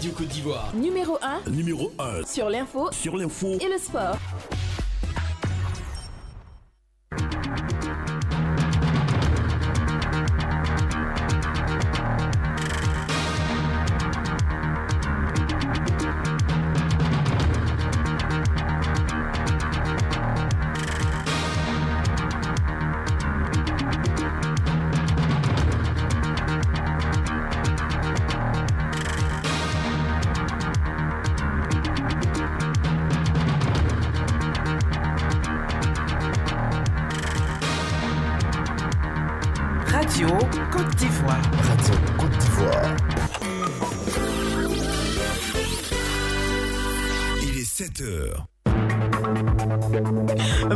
Radio Côte d'Ivoire. Numéro 1. Numéro 1. Sur l'info. Et le sport. Radio Côte d'Ivoire. Radio Côte d'Ivoire. Il est 7h.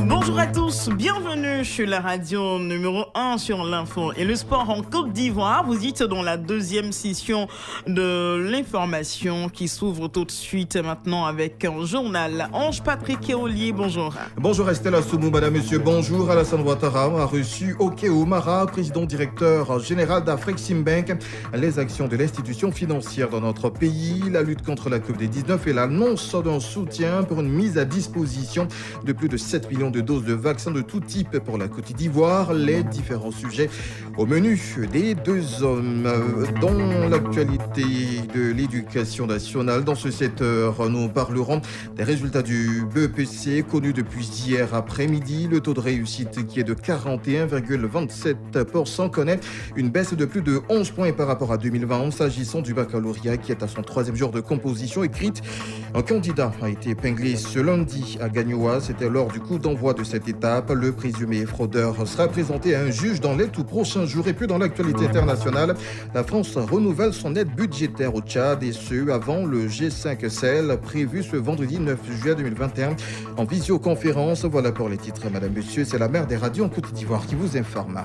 Bonjour à tous, bienvenue chez la radio numéro 1 sur l'info et le sport en Côte d'Ivoire. Vous êtes dans la deuxième session de l'information qui s'ouvre tout de suite maintenant avec un journal. Ange-Patrick Eolier, bonjour. Bonjour Estelle Assoumou, madame, monsieur, bonjour. Alassane Ouattara a reçu Oke Oumara, président directeur général d'Afreximbank. Les actions de l'institution financière dans notre pays, la lutte contre la Covid-19 et l'annonce d'un soutien pour une mise à disposition de plus de 7 millions de doses de vaccins de tout type pour la Côte d'Ivoire. Les différents sujets au menu des deux hommes. Dans l'actualité de l'éducation nationale, dans ce 7h, nous parlerons des résultats du BEPC connus depuis hier après-midi. Le taux de réussite qui est de 41,27% connaît une baisse de plus de 11 points par rapport à 2020 s'agissant du baccalauréat qui est à son 3e jour de composition écrite. Un candidat a été épinglé ce lundi à Gagnoa. C'était lors du coup d'envoi de cette étape. Le présumé fraudeur sera présenté à un juge dans les tout prochains jours. Et puis dans l'actualité internationale, la France renouvelle son aide budgétaire au Tchad et ce avant le G5 Sahel prévu ce vendredi 9 juillet 2021 en visioconférence. Voilà pour les titres, madame, monsieur. C'est la mère des radios en Côte d'Ivoire qui vous informe.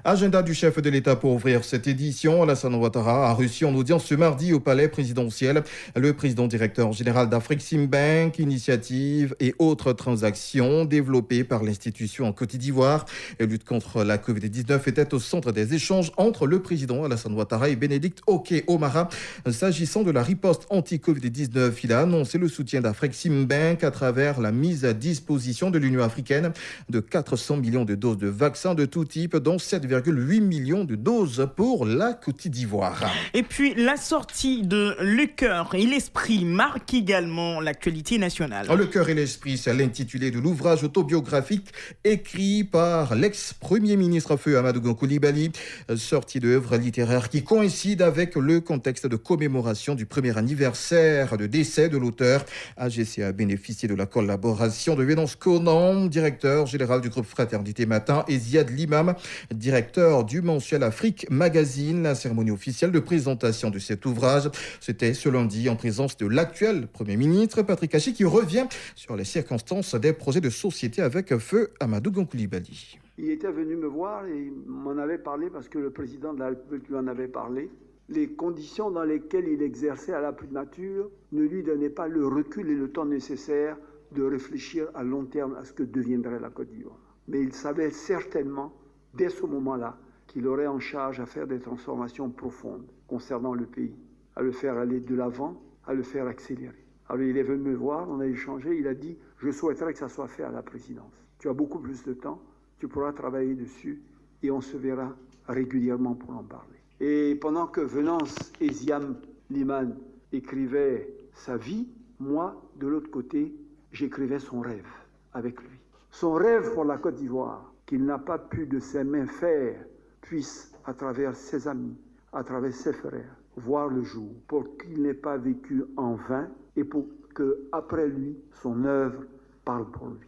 Agenda du chef de l'État pour ouvrir cette édition. Alassane Ouattara a reçu en audience ce mardi au palais présidentiel le président directeur général d'Afreximbank, initiatives et autres transactions développées par l'institution en Côte d'Ivoire. La lutte contre la Covid-19 était au centre des échanges entre le président Alassane Ouattara et Bénédicte Oke Oumara. S'agissant de la riposte anti-Covid-19, il a annoncé le soutien d'Afreximbank à travers la mise à disposition de l'Union africaine de 400 millions de doses de vaccins de tout type, dont 7,8 millions de doses pour la Côte d'Ivoire. Et puis la sortie de Le Cœur et l'Esprit marque également l'actualité nationale. Le Cœur et l'Esprit, c'est l'intitulé de l'ouvrage autobiographique écrit par l'ex-premier ministre Feu Amadou Coulibaly, sortie d'œuvre littéraire qui coïncide avec le contexte de commémoration du premier anniversaire de décès de l'auteur. AGC a bénéficié de la collaboration de Vénance Conan, directeur général du groupe Fraternité Matin, et Ziad Limam, directeur du mensuel Afrique Magazine. La cérémonie officielle de présentation de cet ouvrage, c'était ce lundi en présence de l'actuel Premier ministre Patrick Hachi qui revient sur les circonstances des projets de société avec Feu Amadou Coulibaly. Il était venu me voir et il m'en avait parlé parce que le président de la République lui en avait parlé. Les conditions dans lesquelles il exerçait à la primature ne lui donnaient pas le recul et le temps nécessaire de réfléchir à long terme à ce que deviendrait la Côte d'Ivoire. Mais il savait certainement dès ce moment-là, qu'il aurait en charge à faire des transformations profondes concernant le pays, à le faire aller de l'avant, à le faire accélérer. Alors il est venu me voir, on a échangé, il a dit « Je souhaiterais que ça soit fait à la présidence. Tu as beaucoup plus de temps, tu pourras travailler dessus et on se verra régulièrement pour en parler. » Et pendant que Venance et Ziam Liman écrivaient sa vie, moi, de l'autre côté, j'écrivais son rêve avec lui. Son rêve pour la Côte d'Ivoire, qu'il n'a pas pu de ses mains faire, puisse, à travers ses amis, à travers ses frères, voir le jour, pour qu'il n'ait pas vécu en vain et pour que, après lui, son œuvre parle pour lui.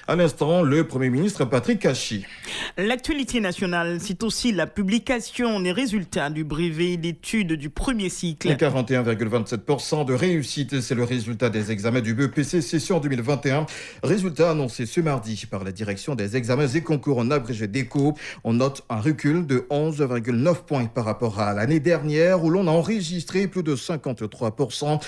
À l'instant, le Premier ministre Patrick Hachi. L'actualité nationale, c'est aussi la publication des résultats du brevet d'études du premier cycle. 41,27% de réussite, c'est le résultat des examens du BEPC session 2021. Résultat annoncé ce mardi par la direction des examens et concours en abrégé d'ECO. On note un recul de 11,9 points par rapport à l'année dernière où l'on a enregistré plus de 53%.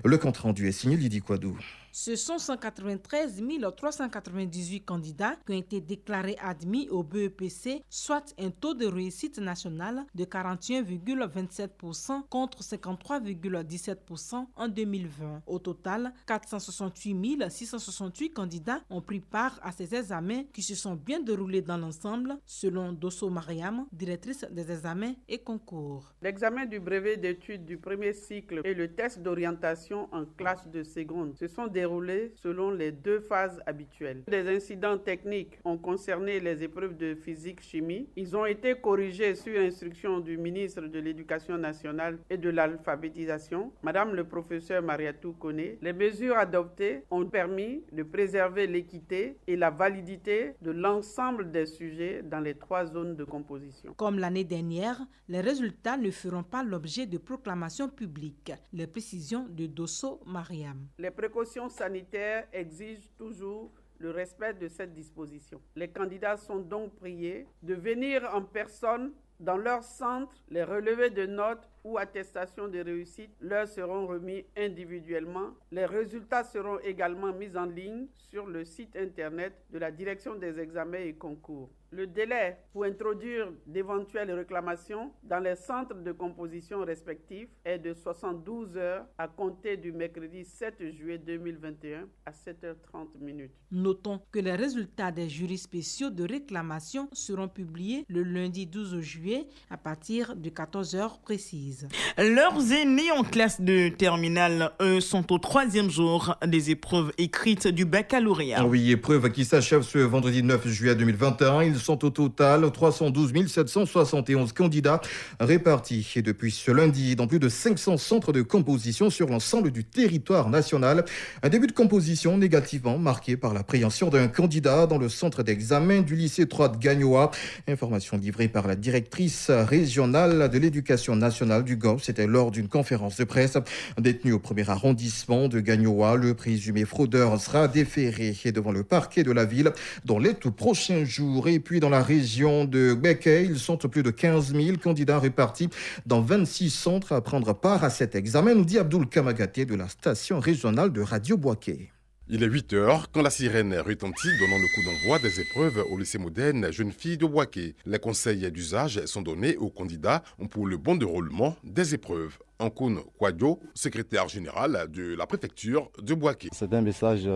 Le compte rendu est signé Lydie Kouadou. Ce sont 193 398 candidats qui ont été déclarés admis au BEPC, soit un taux de réussite national de 41,27% contre 53,17% en 2020. Au total, 468 668 candidats ont pris part à ces examens qui se sont bien déroulés dans l'ensemble, selon Dosso Mariam, directrice des examens et concours. L'examen du brevet d'études du premier cycle et le test d'orientation en classe de seconde se sont déroulés selon les 2 phases habituelles. Des incidents techniques ont concerné les épreuves de physique-chimie. Ils ont été corrigés sur instruction du ministre de l'Éducation nationale et de l'alphabétisation, Madame le professeur Mariatou Koné. Les mesures adoptées ont permis de préserver l'équité et la validité de l'ensemble des sujets dans les 3 zones de composition. Comme l'année dernière, les résultats ne feront pas l'objet de proclamations publiques. Les précisions de Dosso Mariam. Les précautions sanitaires exigent toujours le respect de cette disposition. Les candidats sont donc priés de venir en personne dans leur centre. Les relevés de notes ou attestations de réussite leur seront remis individuellement. Les résultats seront également mis en ligne sur le site internet de la Direction des examens et concours. Le délai pour introduire d'éventuelles réclamations dans les centres de composition respectifs est de 72 heures à compter du mercredi 7 juillet 2021 à 7h30. Notons que les résultats des jurys spéciaux de réclamation seront publiés le lundi 12 juillet à partir de 14h précises. Leurs aînés en classe de terminale, eux, sont au 3e jour des épreuves écrites du baccalauréat. Oui, épreuve qui s'achève ce vendredi 9 juillet 2021. Ils sont au total 312 771 candidats répartis depuis ce lundi dans plus de 500 centres de composition sur l'ensemble du territoire national. Un début de composition négativement marqué par l'appréhension d'un candidat dans le centre d'examen du lycée 3 de Gagnoa. Information livrée par la directrice régionale de l'éducation nationale du Golfe. C'était lors d'une conférence de presse. Détenu au 1er arrondissement de Gagnoa, le présumé fraudeur sera déféré devant le parquet de la ville dans les tout prochains jours. Et puis dans la région de Gbeke, ils sont plus de 15 000 candidats répartis dans 26 centres à prendre part à cet examen, nous dit Abdoul Kamagaté de la station régionale de Radio Boaké. Il est 8h quand la sirène retentit, donnant le coup d'envoi des épreuves au lycée moderne Jeune Fille de Boaké. Les conseils d'usage sont donnés aux candidats pour le bon déroulement des épreuves. Ankoun Kwadjo, secrétaire général de la préfecture de Boaké. C'est un message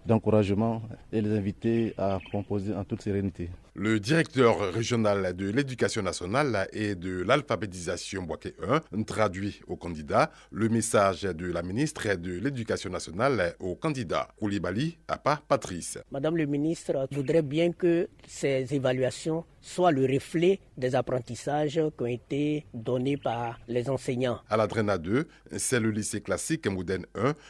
d'encouragement et les inviter à composer en toute sérénité. Le directeur régional de l'éducation nationale et de l'alphabétisation Boaké 1 traduit aux candidats le message de la ministre de l'éducation nationale aux candidats. Koulibaly Apa Patrice. Madame le ministre voudrait bien que ces évaluations soient le reflet des apprentissages qui ont été donnés par les enseignants. À la Drena 2, c'est le lycée classique Modène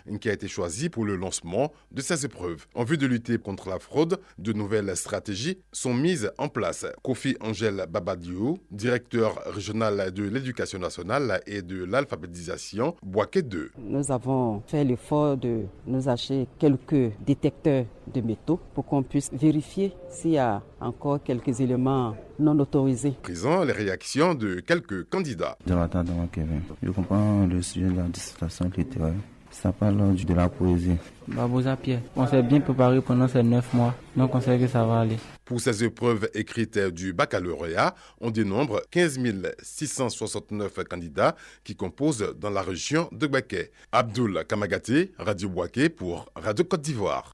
1 qui a été choisi pour le lancement de ces épreuves. En vue de lutter contre la fraude, de nouvelles stratégies sont mises en place. Kofi Angel Babadiou, directeur régional de l'éducation nationale et de l'alphabétisation, Boaké 2. Nous avons fait l'effort de nous acheter quelques détecteurs de métaux pour qu'on puisse vérifier s'il y a encore quelques éléments non autorisés. Présent les réactions de quelques candidats. Jonathan Kevin, je comprends le sujet de la dissertation littéraire. Ça parle de la poésie. Babouza Pierre, on s'est bien préparé pendant ces 9 mois, donc on sait que ça va aller. Pour ces épreuves écrites du baccalauréat, on dénombre 15 669 candidats qui composent dans la région de Boaké. Abdoul Kamagaté, Radio Boaké pour Radio Côte d'Ivoire.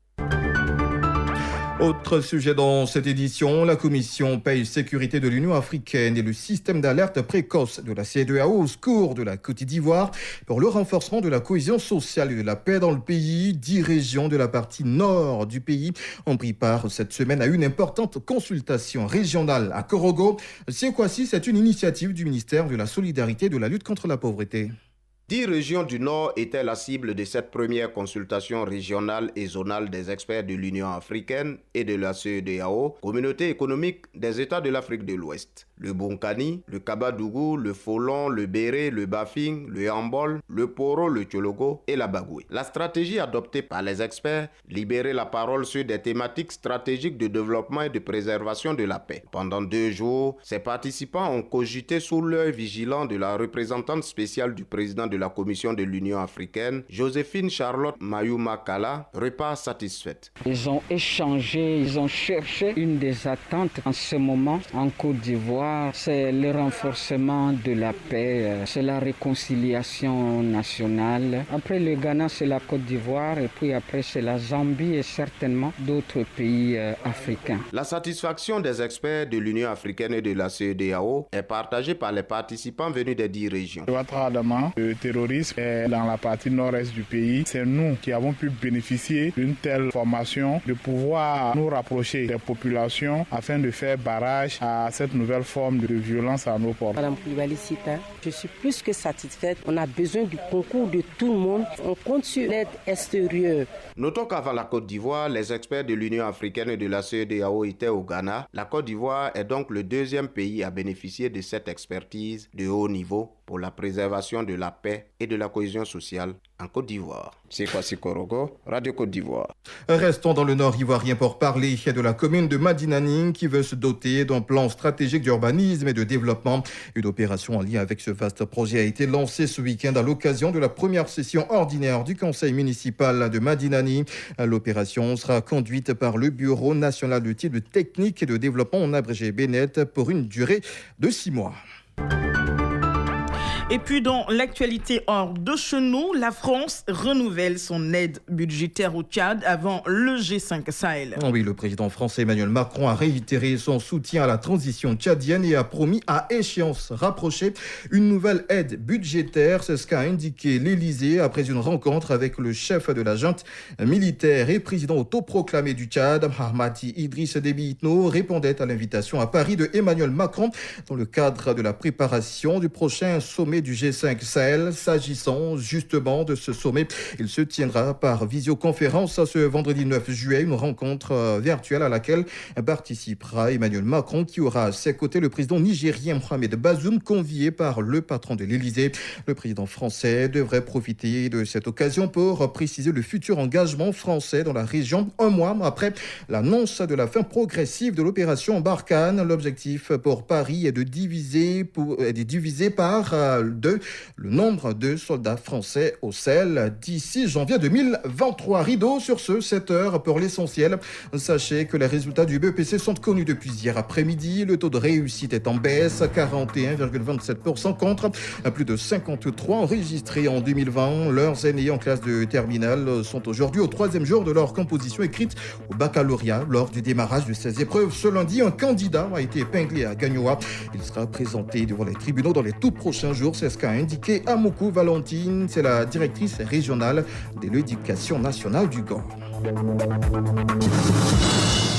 Autre sujet dans cette édition, la commission paix sécurité de l'Union africaine et le système d'alerte précoce de la CEDEAO au secours de la Côte d'Ivoire pour le renforcement de la cohésion sociale et de la paix dans le pays. 10 régions de la partie nord du pays ont pris part cette semaine à une importante consultation régionale à Korogo. C'est une initiative du ministère de la Solidarité et de la lutte contre la pauvreté. 10 régions du Nord étaient la cible de cette première consultation régionale et zonale des experts de l'Union africaine et de la CEDEAO, communauté économique des États de l'Afrique de l'Ouest. le bonkani, le kabadougou, le folon, le béré, le bafing, le handball, le poro, le tchologo et la bagoué. La stratégie adoptée par les experts, libérer la parole sur des thématiques stratégiques de développement et de préservation de la paix. Pendant 2 jours, ces participants ont cogité sous l'œil vigilant de la représentante spéciale du président de la Commission de l'Union africaine, Joséphine Charlotte Mayuma-Kala, repart satisfaite. Ils ont échangé, ils ont cherché une des attentes en ce moment en Côte d'Ivoire, c'est le renforcement de la paix, c'est la réconciliation nationale. Après le Ghana, c'est la Côte d'Ivoire et puis après c'est la Zambie et certainement d'autres pays africains. La satisfaction des experts de l'Union africaine et de la CEDEAO est partagée par les participants venus des 10 régions. Le terrorisme est dans la partie nord-est du pays. C'est nous qui avons pu bénéficier d'une telle formation, de pouvoir nous rapprocher des populations afin de faire barrage à cette nouvelle forme de violence à nos ports. Madame Koulibaly Sita, je suis plus que satisfaite. On a besoin du concours de tout le monde. On compte sur l'aide extérieure. Notons qu'avant la Côte d'Ivoire, les experts de l'Union africaine et de la CEDEAO étaient au Ghana. La Côte d'Ivoire est donc le 2e pays à bénéficier de cette expertise de haut niveau pour la préservation de la paix et de la cohésion sociale en Côte d'Ivoire. C'est Kwasi Korogo, Radio Côte d'Ivoire. Restons dans le nord ivoirien pour parler de la commune de Madinani qui veut se doter d'un plan stratégique d'urbanisme et de développement. Une opération en lien avec ce vaste projet a été lancée ce week-end à l'occasion de la première session ordinaire du conseil municipal de Madinani. L'opération sera conduite par le Bureau national de type technique et de développement, en abrégé BNET, pour une durée de 6 mois. Et puis dans l'actualité hors de chez nous, la France renouvelle son aide budgétaire au Tchad avant le G5 Sahel. Oui, le président français Emmanuel Macron a réitéré son soutien à la transition tchadienne et a promis à échéance rapprochée une nouvelle aide budgétaire. C'est ce qu'a indiqué l'Élysée après une rencontre avec le chef de la junte militaire et président autoproclamé du Tchad, Mahamadou Idriss Déby Itno, répondait à l'invitation à Paris de Emmanuel Macron dans le cadre de la préparation du prochain sommet du G5 Sahel. S'agissant justement de ce sommet, il se tiendra par visioconférence ce vendredi 9 juillet, une rencontre virtuelle à laquelle participera Emmanuel Macron, qui aura à ses côtés le président nigérien Mohamed Bazoum, convié par le patron de l'Élysée. Le président français devrait profiter de cette occasion pour préciser le futur engagement français dans la région, un mois après l'annonce de la fin progressive de l'opération Barkhane. L'objectif pour Paris est de diviser par 2 le nombre de soldats français au Sahel d'ici janvier 2023. Rideau sur ce 7h pour l'essentiel. Sachez que les résultats du BEPC sont connus depuis hier après-midi. Le taux de réussite est en baisse, 41,27% contre plus de 53 enregistrés en 2020. Leurs aînés en classe de terminale sont aujourd'hui au 3e jour de leur composition écrite au baccalauréat. Lors du démarrage de ces épreuves ce lundi, un candidat a été épinglé à Gagnoa. Il sera présenté devant les tribunaux dans les tout prochains jours. C'est ce qu'a indiqué Amoukou Valentine, c'est la directrice régionale de l'éducation nationale du Gord.